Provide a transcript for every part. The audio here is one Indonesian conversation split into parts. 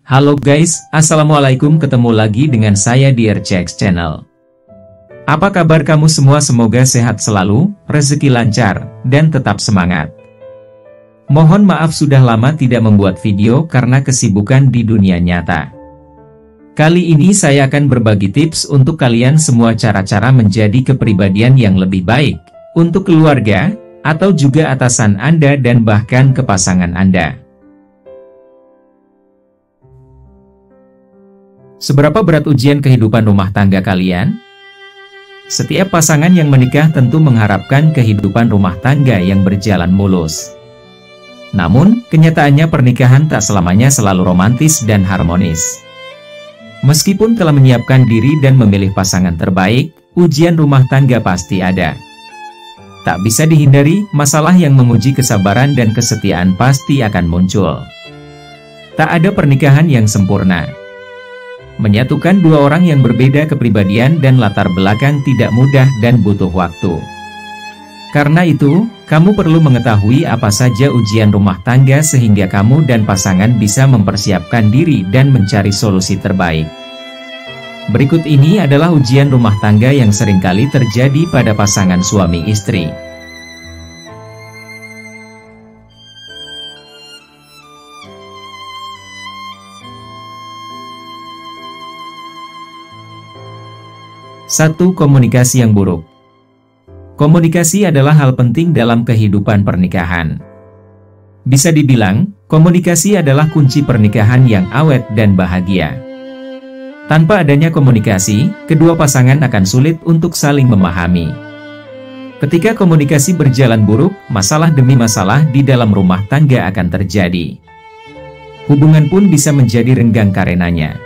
Halo guys, Assalamualaikum, ketemu lagi dengan saya di RCX Channel. Apa kabar kamu semua? Semoga sehat selalu, rezeki lancar, dan tetap semangat. Mohon maaf sudah lama tidak membuat video karena kesibukan di dunia nyata. Kali ini saya akan berbagi tips untuk kalian semua cara-cara menjadi kepribadian yang lebih baik, untuk keluarga, atau juga atasan Anda dan bahkan ke pasangan Anda. Seberapa berat ujian kehidupan rumah tangga kalian? Setiap pasangan yang menikah tentu mengharapkan kehidupan rumah tangga yang berjalan mulus. Namun, kenyataannya pernikahan tak selamanya selalu romantis dan harmonis. Meskipun telah menyiapkan diri dan memilih pasangan terbaik, ujian rumah tangga pasti ada. Tak bisa dihindari, masalah yang menguji kesabaran dan kesetiaan pasti akan muncul. Tak ada pernikahan yang sempurna. Menyatukan dua orang yang berbeda kepribadian dan latar belakang tidak mudah dan butuh waktu. Karena itu, kamu perlu mengetahui apa saja ujian rumah tangga sehingga kamu dan pasangan bisa mempersiapkan diri dan mencari solusi terbaik. Berikut ini adalah ujian rumah tangga yang seringkali terjadi pada pasangan suami istri. Satu, komunikasi yang buruk. Komunikasi adalah hal penting dalam kehidupan pernikahan. Bisa dibilang, komunikasi adalah kunci pernikahan yang awet dan bahagia. Tanpa adanya komunikasi, kedua pasangan akan sulit untuk saling memahami. Ketika komunikasi berjalan buruk, masalah demi masalah di dalam rumah tangga akan terjadi. Hubungan pun bisa menjadi renggang karenanya.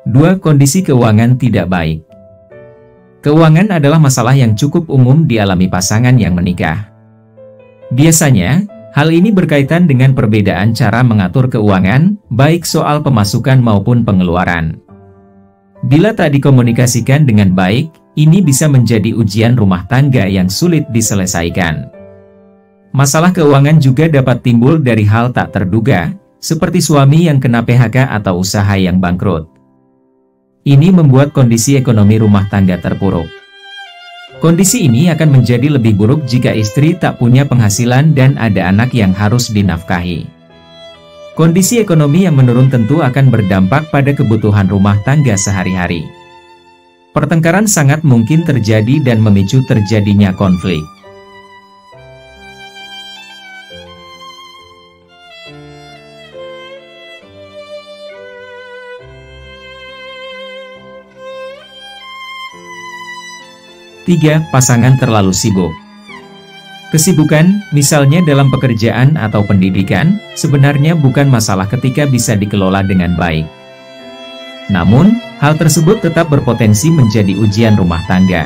Dua, kondisi keuangan tidak baik. Keuangan adalah masalah yang cukup umum dialami pasangan yang menikah. Biasanya, hal ini berkaitan dengan perbedaan cara mengatur keuangan, baik soal pemasukan maupun pengeluaran. Bila tak dikomunikasikan dengan baik, ini bisa menjadi ujian rumah tangga yang sulit diselesaikan. Masalah keuangan juga dapat timbul dari hal tak terduga, seperti suami yang kena PHK atau usaha yang bangkrut. Ini membuat kondisi ekonomi rumah tangga terpuruk. Kondisi ini akan menjadi lebih buruk jika istri tak punya penghasilan dan ada anak yang harus dinafkahi. Kondisi ekonomi yang menurun tentu akan berdampak pada kebutuhan rumah tangga sehari-hari. Pertengkaran sangat mungkin terjadi dan memicu terjadinya konflik. Tiga, pasangan terlalu sibuk. Kesibukan, misalnya dalam pekerjaan atau pendidikan, sebenarnya bukan masalah ketika bisa dikelola dengan baik. Namun, hal tersebut tetap berpotensi menjadi ujian rumah tangga.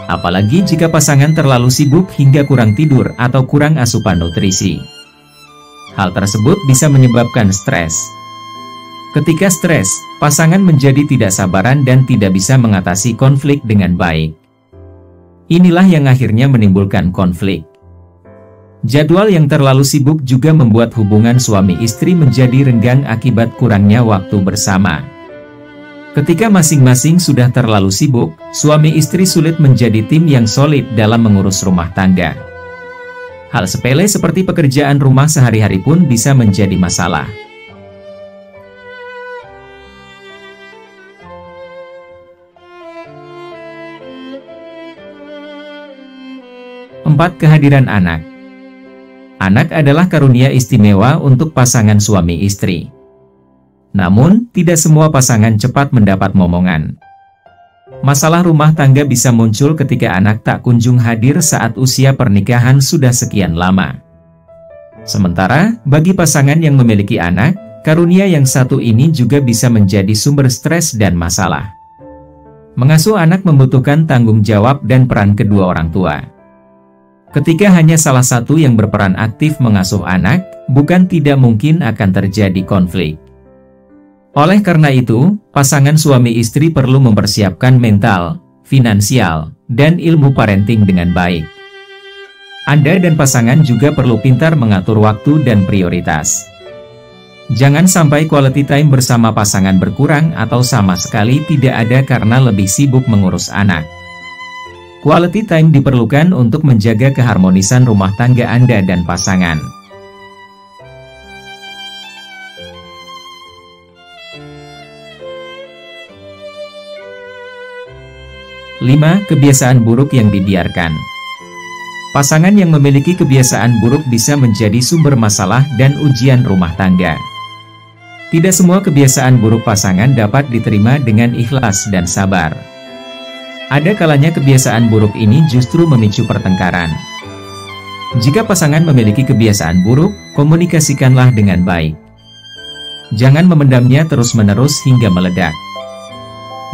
Apalagi jika pasangan terlalu sibuk hingga kurang tidur atau kurang asupan nutrisi. Hal tersebut bisa menyebabkan stres. Ketika stres, pasangan menjadi tidak sabaran dan tidak bisa mengatasi konflik dengan baik. Inilah yang akhirnya menimbulkan konflik. Jadwal yang terlalu sibuk juga membuat hubungan suami istri menjadi renggang akibat kurangnya waktu bersama. Ketika masing-masing sudah terlalu sibuk, suami istri sulit menjadi tim yang solid dalam mengurus rumah tangga. Hal sepele seperti pekerjaan rumah sehari-hari pun bisa menjadi masalah. Empat, kehadiran anak. Anak adalah karunia istimewa untuk pasangan suami istri. Namun, tidak semua pasangan cepat mendapat momongan. Masalah rumah tangga bisa muncul ketika anak tak kunjung hadir saat usia pernikahan sudah sekian lama. Sementara, bagi pasangan yang memiliki anak, karunia yang satu ini juga bisa menjadi sumber stres dan masalah. Mengasuh anak membutuhkan tanggung jawab dan peran kedua orang tua. Ketika hanya salah satu yang berperan aktif mengasuh anak, bukan tidak mungkin akan terjadi konflik. Oleh karena itu, pasangan suami istri perlu mempersiapkan mental, finansial, dan ilmu parenting dengan baik. Anda dan pasangan juga perlu pintar mengatur waktu dan prioritas. Jangan sampai quality time bersama pasangan berkurang atau sama sekali tidak ada karena lebih sibuk mengurus anak. Quality time diperlukan untuk menjaga keharmonisan rumah tangga Anda dan pasangan. 5. Kebiasaan buruk yang dibiarkan. Pasangan yang memiliki kebiasaan buruk bisa menjadi sumber masalah dan ujian rumah tangga. Tidak semua kebiasaan buruk pasangan dapat diterima dengan ikhlas dan sabar. Ada kalanya kebiasaan buruk ini justru memicu pertengkaran. Jika pasangan memiliki kebiasaan buruk, komunikasikanlah dengan baik. Jangan memendamnya terus-menerus hingga meledak.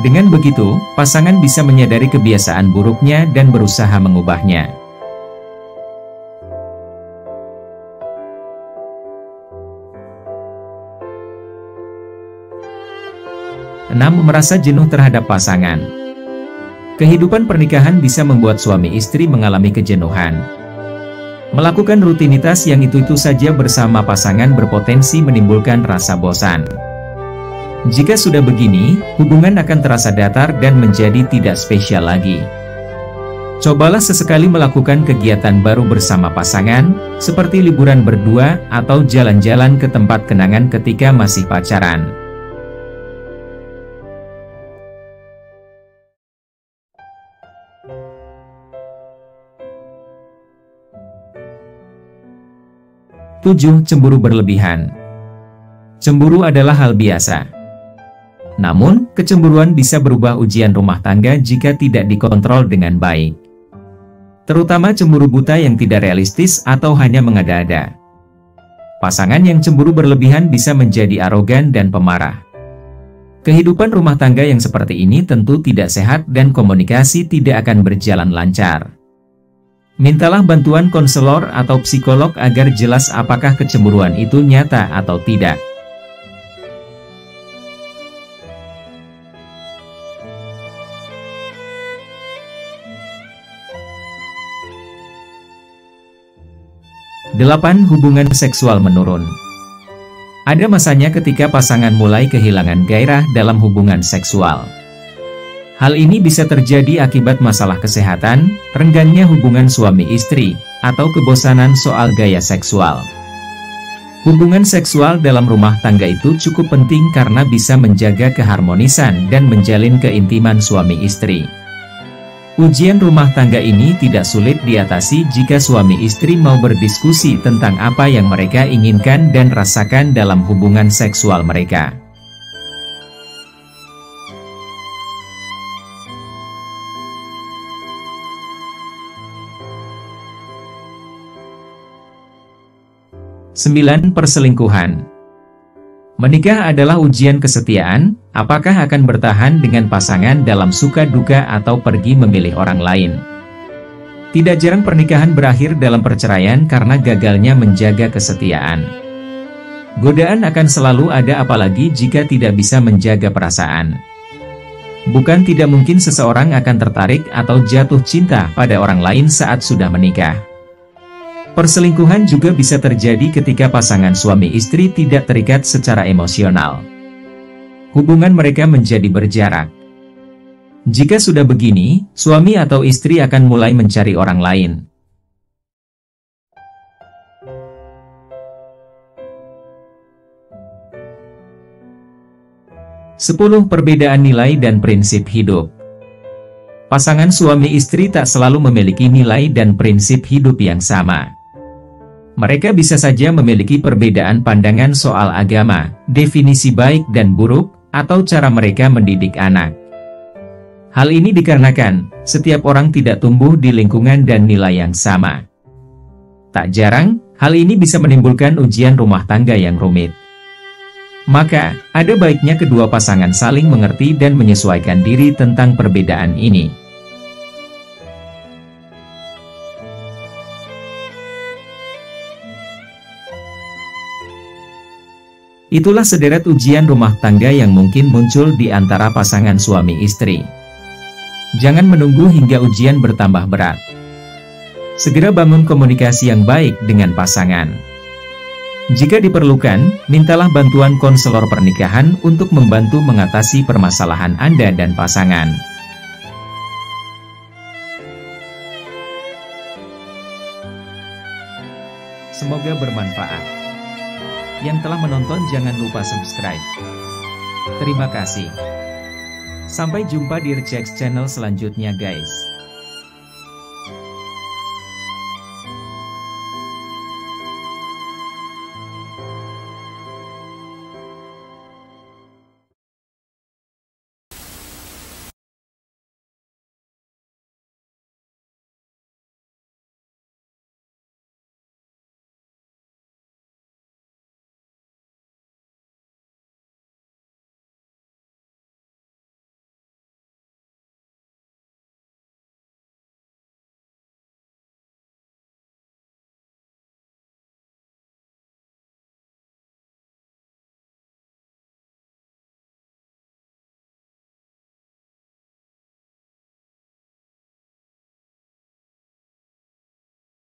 Dengan begitu, pasangan bisa menyadari kebiasaan buruknya dan berusaha mengubahnya. 6. Merasa jenuh terhadap pasangan. Kehidupan pernikahan bisa membuat suami istri mengalami kejenuhan. Melakukan rutinitas yang itu-itu saja bersama pasangan berpotensi menimbulkan rasa bosan. Jika sudah begini, hubungan akan terasa datar dan menjadi tidak spesial lagi. Cobalah sesekali melakukan kegiatan baru bersama pasangan, seperti liburan berdua atau jalan-jalan ke tempat kenangan ketika masih pacaran. Tujuh, cemburu berlebihan. Cemburu adalah hal biasa. Namun, kecemburuan bisa berubah ujian rumah tangga jika tidak dikontrol dengan baik. Terutama cemburu buta yang tidak realistis atau hanya mengada-ada. Pasangan yang cemburu berlebihan bisa menjadi arogan dan pemarah. Kehidupan rumah tangga yang seperti ini tentu tidak sehat dan komunikasi tidak akan berjalan lancar. Mintalah bantuan konselor atau psikolog agar jelas apakah kecemburuan itu nyata atau tidak. 8. Hubungan seksual menurun. Ada masanya ketika pasangan mulai kehilangan gairah dalam hubungan seksual. Hal ini bisa terjadi akibat masalah kesehatan, renggangnya hubungan suami istri, atau kebosanan soal gaya seksual. Hubungan seksual dalam rumah tangga itu cukup penting karena bisa menjaga keharmonisan dan menjalin keintiman suami istri. Ujian rumah tangga ini tidak sulit diatasi jika suami istri mau berdiskusi tentang apa yang mereka inginkan dan rasakan dalam hubungan seksual mereka. Sembilan, perselingkuhan. Menikah adalah ujian kesetiaan, apakah akan bertahan dengan pasangan dalam suka duka atau pergi memilih orang lain. Tidak jarang pernikahan berakhir dalam perceraian karena gagalnya menjaga kesetiaan. Godaan akan selalu ada apalagi jika tidak bisa menjaga perasaan. Bukan tidak mungkin seseorang akan tertarik atau jatuh cinta pada orang lain saat sudah menikah. Perselingkuhan juga bisa terjadi ketika pasangan suami istri tidak terikat secara emosional. Hubungan mereka menjadi berjarak. Jika sudah begini, suami atau istri akan mulai mencari orang lain. Sepuluh, perbedaan nilai dan prinsip hidup. Pasangan suami istri tak selalu memiliki nilai dan prinsip hidup yang sama. Mereka bisa saja memiliki perbedaan pandangan soal agama, definisi baik dan buruk, atau cara mereka mendidik anak. Hal ini dikarenakan, setiap orang tidak tumbuh di lingkungan dan nilai yang sama. Tak jarang, hal ini bisa menimbulkan ujian rumah tangga yang rumit. Maka, ada baiknya kedua pasangan saling mengerti dan menyesuaikan diri tentang perbedaan ini. Itulah sederet ujian rumah tangga yang mungkin muncul di antara pasangan suami istri. Jangan menunggu hingga ujian bertambah berat. Segera bangun komunikasi yang baik dengan pasangan. Jika diperlukan, mintalah bantuan konselor pernikahan untuk membantu mengatasi permasalahan Anda dan pasangan. Semoga bermanfaat. Yang telah menonton jangan lupa subscribe. Terima kasih. Sampai jumpa di Rechex Channel selanjutnya guys.